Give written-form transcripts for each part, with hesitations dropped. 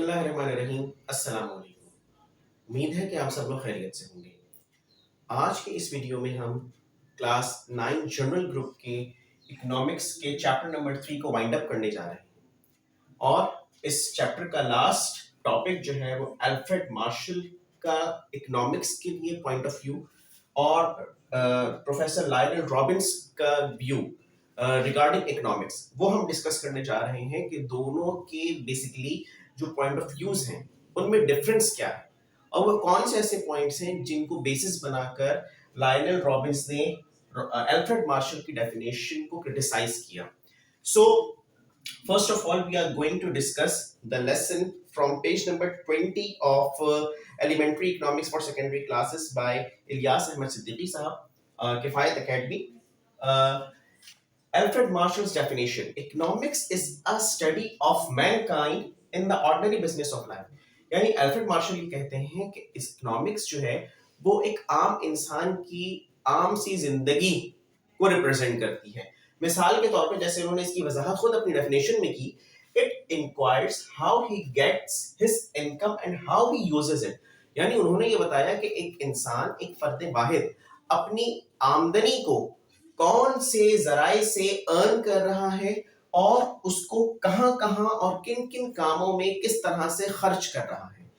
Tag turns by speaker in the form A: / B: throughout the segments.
A: बिस्मिल्लाहिर्रहमानिर्रहीम। अस्सलाम वालेकुम। उम्मीद है कि आप सब लोग खैरियत से होंगे। आज के इस वीडियो में हम क्लास 9 जनरल ग्रुप के इकोनॉमिक्स के चैप्टर नंबर 3 को वाइंड अप करने जा रहे हैं और इस चैप्टर का लास्ट टॉपिक जो है वो अल्फ्रेड मार्शल का इकोनॉमिक्स के लिए पॉइंट ऑफ व्यू और प्रोफेसर लायनल रॉबिन्स का व्यू रिगार्डिंग इकोनॉमिक्स वो हम डिस्कस करने जा रहे हैं कि दोनों के बेसिकली जो पॉइंट ऑफ व्यूज हैं उनमें डिफरेंस क्या है और वो कौन से ऐसे पॉइंट्स हैं जिनको बेसिस बनाकर लायनल रॉबिन्स ने अल्फ्रेड मार्शल की डेफिनेशन को क्रिटिसाइज किया। सो first of all, we are going to discuss the lesson from page number 20 of elementary economics for secondary classes by Ilyas Ahmed Siddiqui sahab, Kifayat Academy. Alfred Marshall's definition: economics is a study of mankind in the ordinary business of life. यानी Alfred Marshall ये कहते हैं कि economics जो है वो एक आम इंसान की आम सी जिंदगी को रिप्रेजेंट करती है। मिसाल के तौर पे जैसे उन्होंने इसकी वजाहत खुद अपनी डेफिनेशन में की, it inquires how he gets his income and how he uses it. यानी उन्होंने ये बताया कि एक इंसान, एक फर्द वाहिद अपनी आमदनी को कौन से जराए से अर्न कर रहा है और उसको कहां कहां और किन किन कामों में किस तरह से खर्च कर रहा है।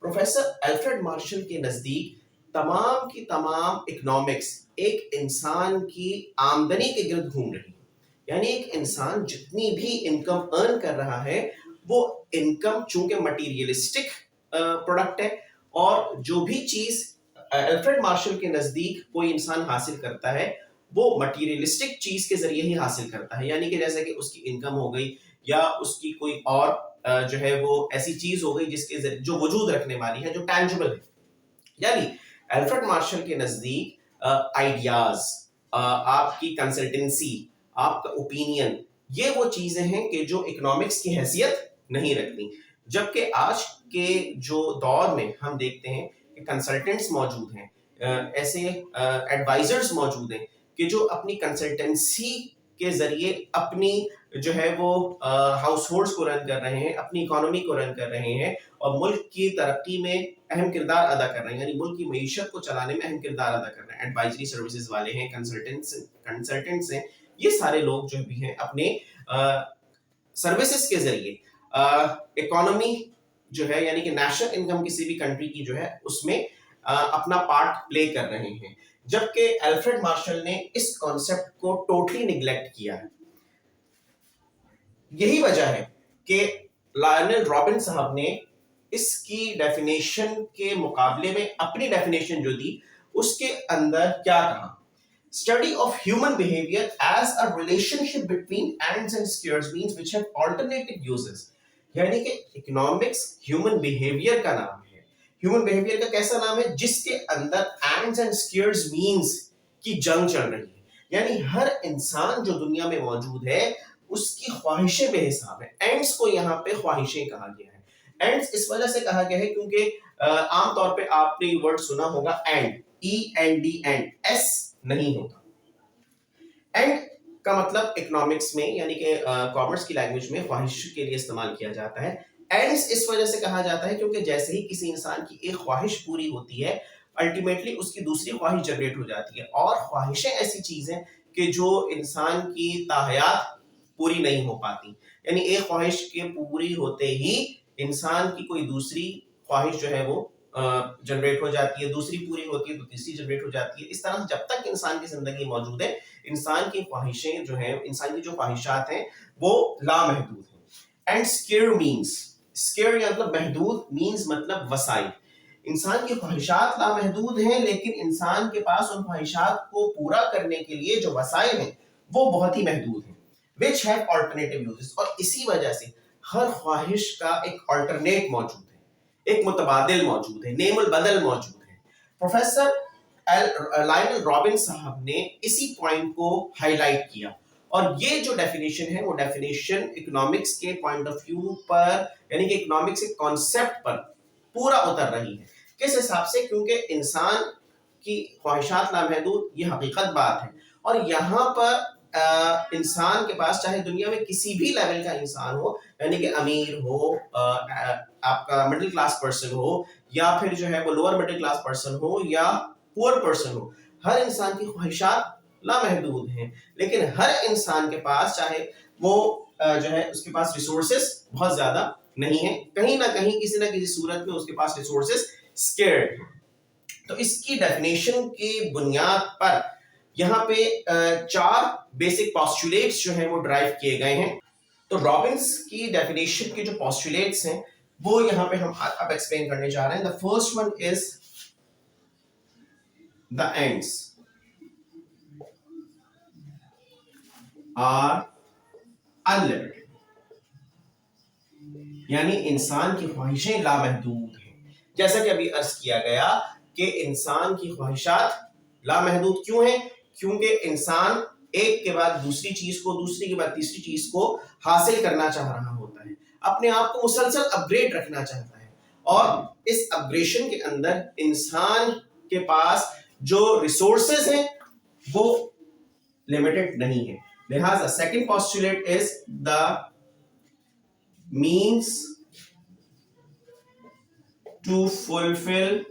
A: प्रोफेसर अल्फ्रेड मार्शल के नजदीक तमाम की तमाम इकोनॉमिक्स एक इंसान की आमदनी के गिर्द घूम रही है। यानी एक इंसान जितनी भी इनकम अर्न कर रहा है वो इनकम चूंकि मटीरियलिस्टिक प्रोडक्ट है और जो भी चीज अल्फ्रेड मार्शल के नजदीक कोई इंसान हासिल करता है वो मटीरियलिस्टिक चीज के जरिए ही हासिल करता है। यानी कि जैसे कि उसकी इनकम हो गई या उसकी कोई और जो है वो ऐसी चीज हो गई जिसके जरिए जो वजूद रखने वाली है, जो टैंजिबल है। यानी अल्फ्रेड मार्शल के नजदीक आइडियाज, आपकी कंसल्टेंसी, आपका ओपिनियन, ये वो चीजें हैं कि जो इकोनॉमिक्स की हैसियत नहीं रखती। जबकि आज के जो दौर में हम देखते हैं कि कंसल्टेंट्स मौजूद हैं, ऐसे एडवाइजर्स मौजूद हैं कि जो अपनी कंसल्टेंसी के जरिए अपनी जो है वो हाउस होल्ड्स को रन कर रहे हैं, अपनी इकोनॉमी को रन कर रहे हैं और मुल्क की तरक्की में अहम किरदार अदा कर रहे हैं। यानी मुल्क की मईशत को चलाने में अहम किरदार अदा कर रहे हैं। एडवाइजरी सर्विसेज वाले हैं, कंसल्टेंट्स हैं, ये सारे लोग जो भी हैं अपने सर्विसेज के जरिए इकोनॉमी जो है यानी कि नेशनल इनकम किसी भी कंट्री की जो है उसमें अपना पार्ट प्ले कर रहे हैं। जबकि अल्फ्रेड मार्शल ने इस कॉन्सेप्ट को टोटली निग्लेक्ट किया है। यही वजह है कि लायनल रॉबिन साहब ने इसकी डेफिनेशन के मुकाबले में अपनी डेफिनेशन जो दी उसके अंदर क्या कहा, study of human behaviour as a relationship between ends and scarce means which have alternative uses. यानी कि इकोनॉमिक्स ह्यूमन बिहेवियर का नाम है। ह्यूमन बिहेवियर का कैसा नाम है? जिसके अंदर एंड्स एंड स्क्वायर्स मींस की जंग चल रही है। यानी हर इंसान जो दुनिया में मौजूद है उसकी ख्वाहिशें बेहिसाब है। एंड्स को यहाँ पे ख्वाहिशें कहा गया है। एंड्स इस वजह से कहा गया है क्योंकि आमतौर पे आपने ये वर्ड सुना होगा एंड, END, एंड, S नहीं होता। एंड का मतलब इकोनॉमिक्स में यानी कि कॉमर्स की लैंग्वेज में ख्वाहिश के लिए इस्तेमाल किया जाता है। एंड्स इस वजह से कहा जाता है क्योंकि जैसे ही किसी इंसान की एक ख्वाहिश पूरी होती है अल्टीमेटली उसकी दूसरी ख्वाहिश जनरेट हो जाती है। और ख्वाहिशें ऐसी चीज हैं कि जो इंसान की ताहयात पूरी नहीं हो पाती। यानी एक ख्वाहिश के पूरी होते ही इंसान की कोई दूसरी ख्वाहिश जो है वो जनरेट हो जाती है, दूसरी पूरी होती है तो तीसरी जनरेट हो जाती है। इस तरह जब तक इंसान की जिंदगी मौजूद है इंसान की ख्वाहिशें जो हैं, इंसान की जो ख्वाहिशात हैं वो लामहदूद हैं। एंड स्केयर मींस, स्केयर मतलब महदूद, मींस मतलब वसाइल। इंसान की ख्वाहिशात लामहदूद हैं लेकिन इंसान के पास उन ख्वाहिशात को पूरा करने के लिए जो वसाइल हैं वो बहुत ही महदूद हैं, which have alternative uses। और इसी वजह से हर ख्वाहिश का एक अल्टरनेट मौजूद है, एक मुतबादिल मौजूद है, नेमुल बदल मौजूद है। प्रोफेसर लायनल रॉबिन साहब ने इसी पॉइंट को हाईलाइट किया और ये जो डेफिनेशन है वो डेफिनेशन इकोनॉमिक्स के पॉइंट ऑफ व्यू पर यानी कि इकोनॉमिक्स के कॉन्सेप्ट पर पूरा उतर रही है। किस हिसाब से? क्योंकि इंसान की ख्वाहिशात लामहदूद, ये हकीकत बात है और यहाँ पर इंसान के पास, चाहे दुनिया में किसी भी लेवल का इंसान हो, यानी कि अमीर हो, आपका मिडिल क्लास पर्सन हो, या फिर जो है वो लोअर मिडिल क्लास पर्सन हो या पुअर पर्सन हो, हर इंसान की ख्वाहिशात लामहदूद हैं। लेकिन हर इंसान के पास, चाहे वो जो है उसके पास रिसोर्सेस बहुत ज्यादा नहीं है, कहीं ना कहीं किसी ना किसी सूरत में उसके पास रिसोर्सेस स्केर्ड है। तो इसकी डेफिनेशन की बुनियाद पर यहाँ पे 4 बेसिक पॉस्टुलेट्स जो हैं वो ड्राइव किए गए हैं। तो रॉबिन्स की डेफिनेशन के जो पॉस्टुलेट्स हैं वो यहाँ पे हम अब एक्सप्लेन करने जा रहे हैं। The first one is the ends are unlimited, यानी इंसान की ख्वाहिशें लामहदूद हैं। जैसा कि अभी अर्ज किया गया कि इंसान की ख्वाहिशात लामहदूद क्यों हैं? क्योंकि इंसान एक के बाद दूसरी चीज को, दूसरी के बाद तीसरी चीज को हासिल करना चाह रहा होता है, अपने आप को मुसलसल अपग्रेड रखना चाहता है, और इस अपग्रेशन के अंदर इंसान के पास जो रिसोर्सेज हैं वो लिमिटेड नहीं है। लिहाजा second postulate is the means to fulfil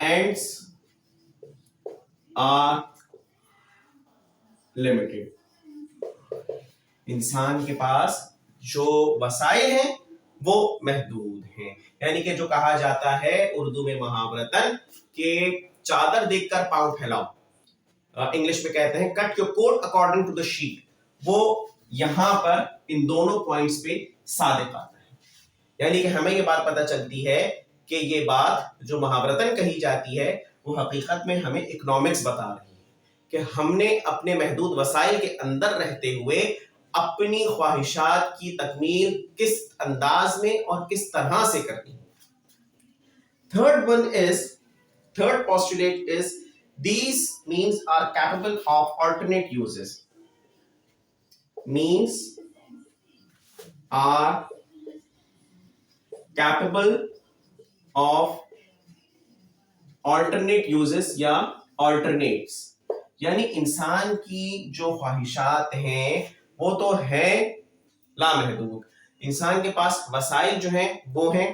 A: ends are limited। इंसान के पास जो वसाइल हैं वो महदूद हैं, यानी कि जो कहा जाता है उर्दू में मुहावरतन कि चादर देखकर पांव फैलाओ, इंग्लिश में कहते हैं cut your coat according to the sheet, वो यहां पर इन दोनों पॉइंट्स पे सादिक आता है। यानी कि हमें ये बात पता चलती है कि ये बात जो मुहावरतन कही जाती है वो हकीकत में हमें इकोनॉमिक्स बता रही है कि हमने अपने महदूद वसाइल के अंदर रहते हुए अपनी ख्वाहिशात की तकमील किस अंदाज में और किस तरह से करनी है। Third postulate is these means are capable of alternate uses। means are capable of alternate uses या alternates, यानी इंसान की जो ख्वाहिशात हैं वो तो है लामहदूद, इंसान के पास वसाइल जो हैं वो हैं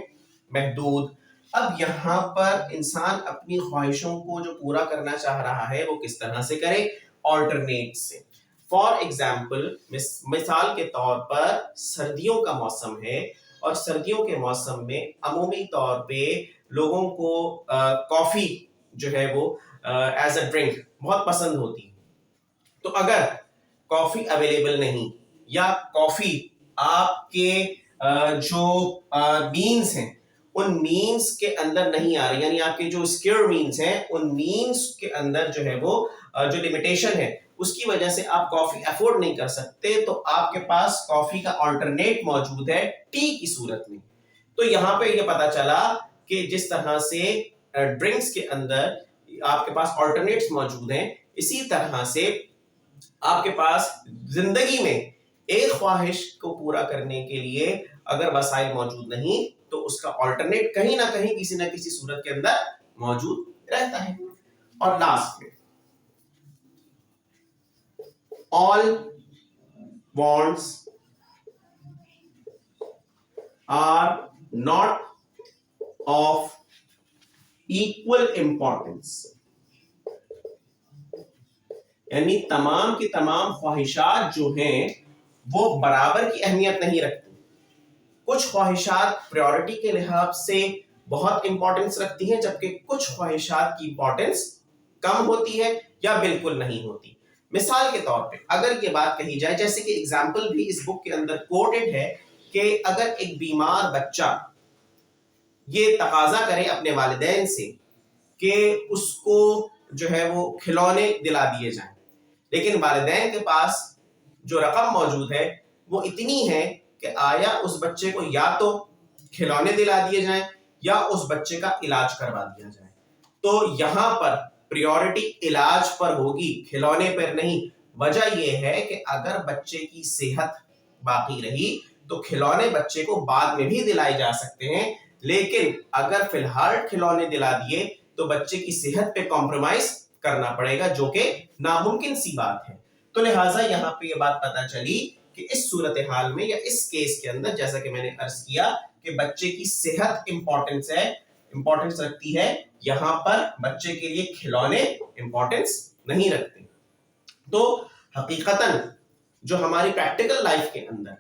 A: महदूद। अब यहाँ पर इंसान अपनी ख्वाहिशों को जो पूरा करना चाह रहा है वो किस तरह से करे? ऑल्टरनेट से। फॉर एग्जाम्पल, मिसाल के तौर पर सर्दियों का मौसम है और सर्दियों के मौसम में अमूमी तौर पे लोगों को कॉफी जो है वो एज अ ड्रिंक बहुत पसंद होती है। तो अगर कॉफी अवेलेबल नहीं या कॉफी आपके जो मीन्स हैं उन मीन्स के अंदर नहीं आ रही, यानी आपके जो स्क्योर मीन्स हैं उन मीन्स के अंदर जो है वो जो लिमिटेशन है उसकी वजह से आप कॉफी अफोर्ड नहीं कर सकते, तो आपके पास कॉफी का अल्टरनेट मौजूद है टी की सूरत में। तो यहाँ पे ये पता चला कि जिस तरह से ड्रिंक्स के अंदर आपके पास अल्टरनेट्स मौजूद हैं, इसी तरह से आपके पास जिंदगी में एक ख्वाहिश को पूरा करने के लिए अगर वसाइल मौजूद नहीं तो उसका अल्टरनेट कहीं ना कहीं किसी ना किसी सूरत के अंदर मौजूद रहता है। और लास्ट में, all wants are not of equal importance, यानी तमाम की तमाम ख्वाहिशात जो हैं वो बराबर की अहमियत नहीं रखती। कुछ ख्वाहिशात प्रायोरिटी के लिहाज से बहुत इंपॉर्टेंस रखती हैं, जबकि कुछ ख्वाहिशात की इंपॉर्टेंस कम होती है या बिल्कुल नहीं होती। मिसाल के तौर पे अगर ये बात कही जाए, जैसे कि एग्जाम्पल भी इस बुक के अंदर कोटेड है कि अगर एक बीमार बच्चा ये तकाजा करे अपने वालिदैन से कि उसको जो है वो खिलौने दिला दिए जाएं, लेकिन वालिदैन के पास जो रकम मौजूद है वो इतनी है कि आया उस बच्चे को या तो खिलौने दिला दिए जाएं या उस बच्चे का इलाज करवा दिया जाए, तो यहाँ पर प्रायोरिटी इलाज पर होगी, खिलौने पर नहीं। वजह यह है कि अगर बच्चे की सेहत बाकी रही तो खिलौने बच्चे को बाद में भी दिलाए जा सकते हैं, लेकिन अगर फिलहाल खिलौने दिला दिए तो बच्चे की सेहत पे कॉम्प्रोमाइज करना पड़ेगा, जो कि नामुमकिन सी बात है। तो लिहाजा यहाँ पे ये बात पता चली कि इस सूरत हाल में या इस केस के अंदर, जैसा कि मैंने अर्ज किया कि बच्चे की सेहत इंपॉर्टेंस रखती है, यहाँ पर बच्चे के लिए खिलौने इंपॉर्टेंस नहीं रखते। तो हकीकतन जो हमारी प्रैक्टिकल लाइफ के अंदर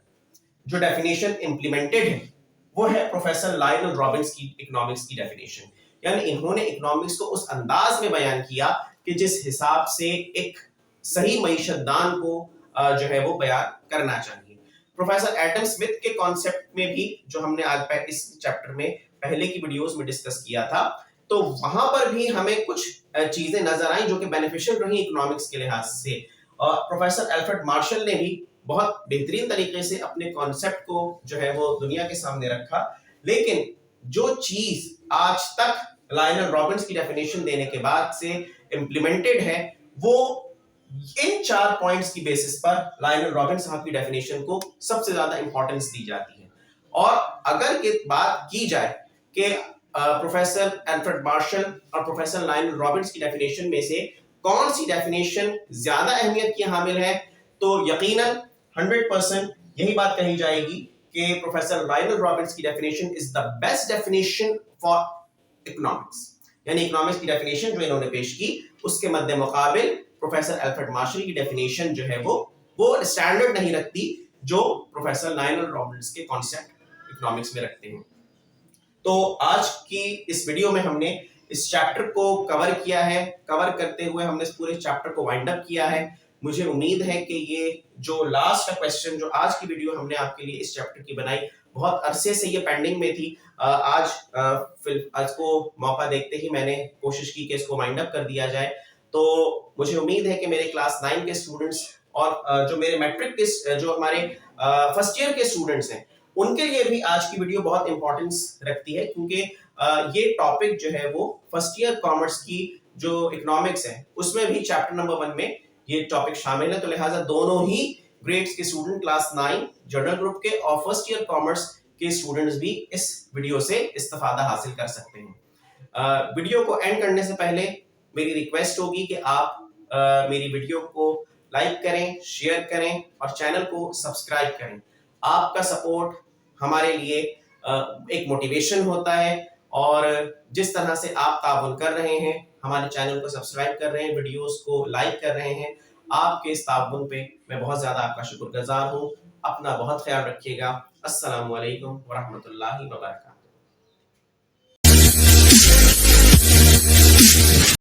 A: जो डेफिनेशन इंप्लीमेंटेड है वो है प्रोफेसर लायनल रॉबिन्स की इकोनॉमिक्स की डेफिनेशन। यानी इन्होंने इकोनॉमिक्स को उस अंदाज में बयान किया कि जिस हिसाब से एक सही मईशतदान को जो है वो बयान करना चाहिए। प्रोफेसर एडम स्मिथ के कॉन्सेप्ट में भी, जो हमने आज इस चैप्टर में पहले की वीडियोस में डिस्कस किया था, तो वहां पर भी हमें कुछ चीजें नजर आई जो कि बेनिफिशियल रही इकोनॉमिक्स के लिहाज से। और प्रोफेसर एल्फ्रेड मार्शल ने भी बहुत बेहतरीन तरीके से अपने कॉन्सेप्ट को जो है वो दुनिया के सामने रखा। लेकिन जो चीज आज तक लायनल रॉबिन्स की डेफिनेशन देने के बाद से इम्प्लीमेंटेड है, वो इन 4 पॉइंट्स की बेसिस पर लायनल रॉबिन्स साहब की डेफिनेशन को सबसे ज्यादा इंपॉर्टेंस दी जाती है। और अगर ये बात की जाए कि प्रोफेसर एल्फ्रेड मार्शल और प्रोफेसर लायनल रॉबिन्स की डेफिनेशन में से कौन सी डेफिनेशन ज्यादा अहमियत की हामिल है, तो यकीनन 100% यही बात कही जाएगी कि प्रोफेसर लायनल रॉबिन्स की definition is the best definition for economics. यानी इकोनॉमिक्स की डेफिनेशन जो इन्होंने पेश की, उसके मद्दे मुकाबिल प्रोफेसर एल्फ्रेड मार्शल की डेफिनेशन जो है वो स्टैंडर्ड नहीं रखती जो प्रोफेसर लायनल रॉबिन्स के कॉन्सेप्ट इकोनॉमिक्स में रखते हैं। तो आज की इस वीडियो में हमने इस चैप्टर को कवर किया है। कवर करते हुए हमने इस पूरे चैप्टर को वाइंड अप किया है। मुझे उम्मीद है कि ये जो लास्ट क्वेश्चन जो आज की वीडियो हमने आपके लिए इस चैप्टर की बनाई, बहुत अरसे से ये पेंडिंग में थी। आज को मौका देखते ही मैंने कोशिश की कि इसको वाइंड अप कर दिया जाए। तो मुझे उम्मीद है कि मेरे क्लास 9 के स्टूडेंट्स और जो मेरे मैट्रिक के जो हमारे फर्स्ट ईयर के स्टूडेंट्स हैं, उनके लिए भी आज की वीडियो बहुत इंपॉर्टेंस रखती है, क्योंकि ये टॉपिक जो है वो फर्स्ट ईयर कॉमर्स की जो इकोनॉमिक्स है उसमें भी चैप्टर नंबर 1 में ये टॉपिक शामिल है। तो लिहाजा दोनों ही ग्रेड्स के स्टूडेंट, क्लास 9 जनरल ग्रुप के और फर्स्ट ईयर कॉमर्स के स्टूडेंट्स भी इस वीडियो से इस्तेफादा हासिल कर सकते हैं। वीडियो को एंड करने से पहले मेरी रिक्वेस्ट होगी कि आप मेरी वीडियो को लाइक करें, शेयर करें और चैनल को सब्सक्राइब करें। आपका सपोर्ट हमारे लिए एक मोटिवेशन होता है, और जिस तरह से आप ताउन कर रहे हैं, हमारे चैनल को सब्सक्राइब कर रहे हैं, वीडियोस को लाइक कर रहे हैं, आपके इस ताउन पे मैं बहुत ज्यादा आपका शुक्रगुजार हूँ। अपना बहुत ख्याल रखिएगा। अस्सलामु अलैकुम व रहमतुल्लाहि व बरकातहू।